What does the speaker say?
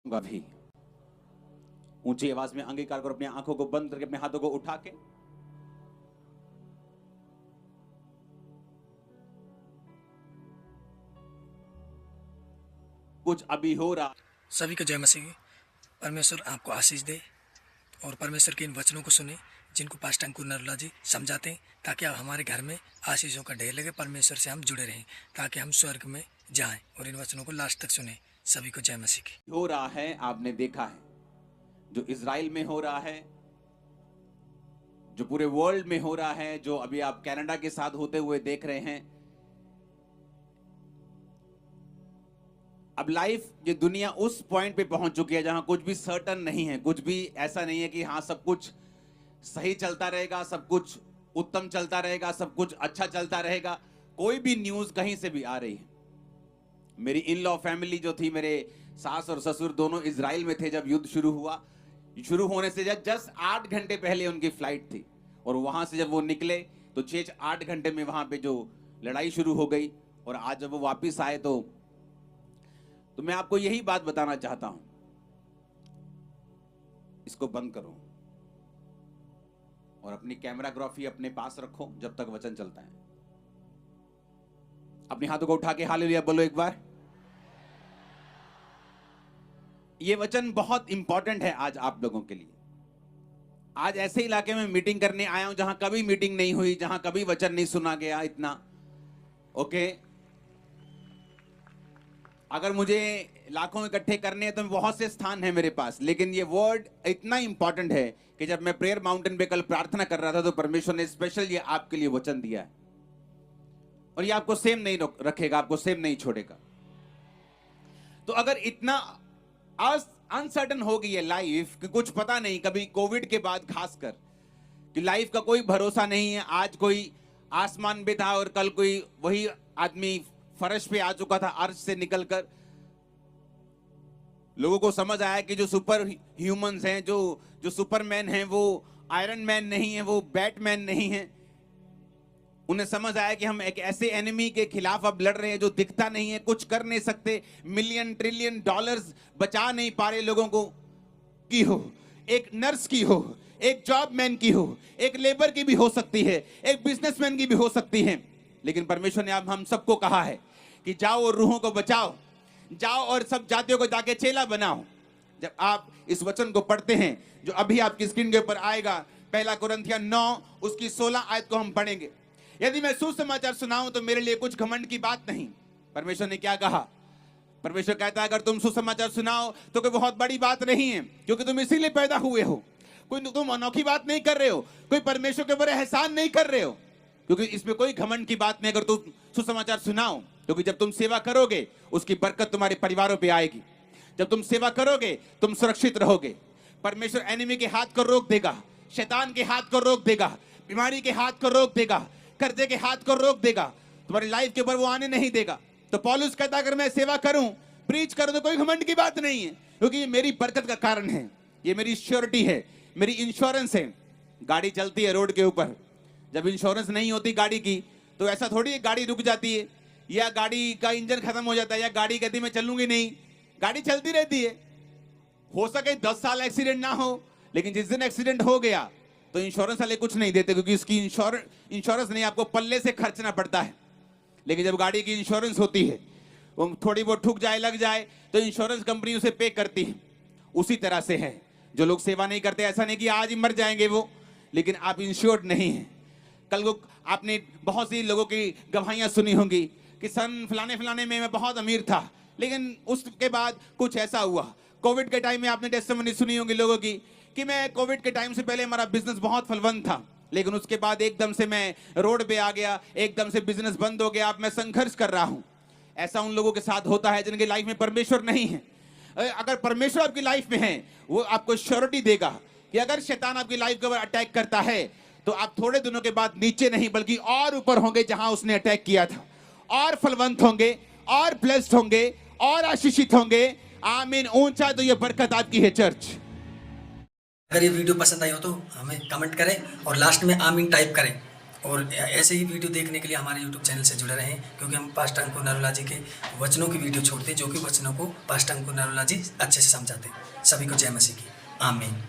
भी ऊंची आवाज में अंगीकार करो, अपनी आंखों को बंद करके अपने हाथों को उठा के कुछ अभी हो रहा। सभी को जय मसीह। परमेश्वर आपको आशीष दे और परमेश्वर के इन वचनों को सुने जिनको पास्टर अंकुर नरोला जी समझाते हैं, ताकि आप हमारे घर में आशीषों का ढेर लगे, परमेश्वर से हम जुड़े रहें, ताकि हम स्वर्ग में जाएं और इन वचनों को लास्ट तक सुने। सभी को जय मसीह की। हो रहा है, आपने देखा है जो इजराइल में हो रहा है, जो पूरे वर्ल्ड में हो रहा है, जो अभी आप कनाडा के साथ होते हुए देख रहे हैं। अब लाइफ, ये दुनिया उस पॉइंट पे पहुंच चुकी है जहां कुछ भी सर्टन नहीं है, कुछ भी ऐसा नहीं है कि हाँ सब कुछ सही चलता रहेगा, सब कुछ उत्तम चलता रहेगा, सब कुछ अच्छा चलता रहेगा। कोई भी न्यूज कहीं से भी आ रही है। मेरी इन लॉ फैमिली जो थी, मेरे सास और ससुर दोनों इजराइल में थे जब युद्ध शुरू हुआ। शुरू होने से जस्ट 8 घंटे पहले उनकी फ्लाइट थी और वहां से जब वो निकले तो 6-8 घंटे में वहां पे जो लड़ाई शुरू हो गई। और आज जब वो वापिस आए तो मैं आपको यही बात बताना चाहता हूं, इसको बंद करो और अपनी कैमराग्राफी अपने पास रखो जब तक वचन चलता है। अपने हाथों को उठा के हालेलुया बोलो एक बार। ये वचन बहुत इंपॉर्टेंट है आज आप लोगों के लिए। आज ऐसे इलाके में मीटिंग करने आया हूं जहां कभी मीटिंग नहीं हुई, जहां कभी वचन नहीं सुना गया इतना। ओके, अगर मुझे लाखों इकट्ठे करने हैं तो बहुत से स्थान है मेरे पास, लेकिन ये वर्ड इतना इंपॉर्टेंट है कि जब मैं प्रेयर माउंटेन पे कल प्रार्थना कर रहा था तो परमेश्वर ने स्पेशल ये आपके लिए वचन दिया है और ये आपको सेम नहीं रखेगा, आपको सेम नहीं छोड़ेगा। तो अगर इतना अनसर्टन हो गई है लाइफ कि कुछ पता नहीं, कभी कोविड के बाद खासकर कि लाइफ का कोई भरोसा नहीं है। आज कोई आसमान पे था और कल कोई वही आदमी फर्श पे आ चुका था अर्श से निकलकर। लोगों को समझ आया कि जो सुपर ह्यूमंस हैं, जो सुपरमैन हैं, वो आयरन मैन नहीं है, वो बैटमैन नहीं है। उन्हें समझ आया कि हम एक ऐसे एनिमी के खिलाफ अब लड़ रहे हैं जो दिखता नहीं है, कुछ कर नहीं सकते, मिलियन ट्रिलियन डॉलर्स बचा नहीं पा रहे लोगों को। की हो, एक नर्स की हो, एक जॉबमैन की हो, एक लेबर की भी हो सकती है, एक बिजनेसमैन की भी हो सकती है। लेकिन परमेश्वर ने अब हम सबको कहा है कि जाओ और रूहों को बचाओ, जाओ और सब जातियों को जाके चेला बनाओ। जब आप इस वचन को पढ़ते हैं जो अभी आपकी स्क्रीन के ऊपर आएगा, 1 कुरिन्थियों 9 उसकी 16 आयत को हम पढ़ेंगे। यदि मैं सुसमाचार सुनाऊं तो मेरे लिए कुछ घमंड की बात नहीं। परमेश्वर ने क्या कहा? परमेश्वर कहता है अगर तुम सुसमाचार सुनाओ तो कोई बहुत बड़ी बात नहीं है, क्योंकि तुम इसीलिए पैदा हुए हो। कोई तुम अनोखी बात नहीं कर रहे हो, कोई परमेश्वर के ऊपर एहसान नहीं कर रहे हो, क्योंकि इसमें कोई घमंड की बात नहीं अगर तुम सुसमाचार सुनाओ। क्योंकि जब तुम सेवा करोगे उसकी बरकत तुम्हारे परिवारों पे आएगी। जब तुम सेवा करोगे तुम सुरक्षित रहोगे। परमेश्वर एनिमी के हाथ को रोक देगा, शैतान के हाथ को रोक देगा, बीमारी के हाथ को रोक देगा, कर्जे के हाथ को रोक देगा, तुम्हारी लाइफ के ऊपर वो आने नहीं देगा। तो पौलुस कहता अगर मैं सेवा करूं, प्रीच करूं तो कोई घमंड की बात नहीं है, क्योंकि ये मेरी बरकत का कारण है, ये मेरी श्योरिटी है, मेरी इंश्योरेंस है। गाड़ी चलती है रोड के ऊपर, जब इंश्योरेंस नहीं होती गाड़ी की तो ऐसा थोड़ी है गाड़ी रुक जाती है या गाड़ी का इंजन खत्म हो जाता है या गाड़ी कहती मैं चलूंगी नहीं। गाड़ी चलती रहती है। हो सके 10 साल एक्सीडेंट ना हो, लेकिन जिस दिन एक्सीडेंट हो गया तो इंश्योरेंस वाले कुछ नहीं देते, क्योंकि इसकी इंश्योरेंस नहीं, आपको पल्ले से खर्चना पड़ता है। लेकिन जब गाड़ी की इंश्योरेंस होती है, वो थोड़ी बहुत ठुक जाए लग जाए तो इंश्योरेंस कंपनी उसे पे करती है। उसी तरह से है जो लोग सेवा नहीं करते, ऐसा नहीं कि आज ही मर जाएंगे वो, लेकिन आप इंश्योर्ड नहीं है। कल को आपने बहुत सी लोगों की गवाहियां सुनी होंगी कि सन फलाने में मैं बहुत अमीर था, लेकिन उसके बाद कुछ ऐसा हुआ। कोविड के टाइम में आपने टेस्टिमनी सुनी होंगी लोगों की कि मैं कोविड के टाइम से पहले हमारा बिजनेस बहुत फलवंत था, लेकिन उसके बाद एकदम से मैं रोड पे आ गया, एकदम से बिजनेस बंद हो गया, अब मैं संघर्ष कर रहा हूं। ऐसा उन लोगों के साथ होता है जिनकी लाइफ में परमेश्वर नहीं है। अगर परमेश्वर आपकी लाइफ में है, वो आपको श्योरिटी देगा कि अगर शैतान आपकी लाइफ के ऊपर अटैक करता है तो आप थोड़े दिनों के बाद नीचे नहीं बल्कि और ऊपर होंगे जहां उसने अटैक किया था, और फलवंत होंगे, और ब्लेस्ड होंगे, और आशीषित होंगे। आमीन। ऊंचा तो ये बरकत आपकी है चर्च। अगर ये वीडियो पसंद आई हो तो हमें कमेंट करें और लास्ट में आमीन टाइप करें और ऐसे ही वीडियो देखने के लिए हमारे यूट्यूब चैनल से जुड़े रहें, क्योंकि हम पास्टर अंकुर नरोला जी के वचनों की वीडियो छोड़ते हैं, जो कि वचनों को पास्टर अंकुर नरोला जी अच्छे से समझाते हैं। सभी को जय मसीह की। आमीन।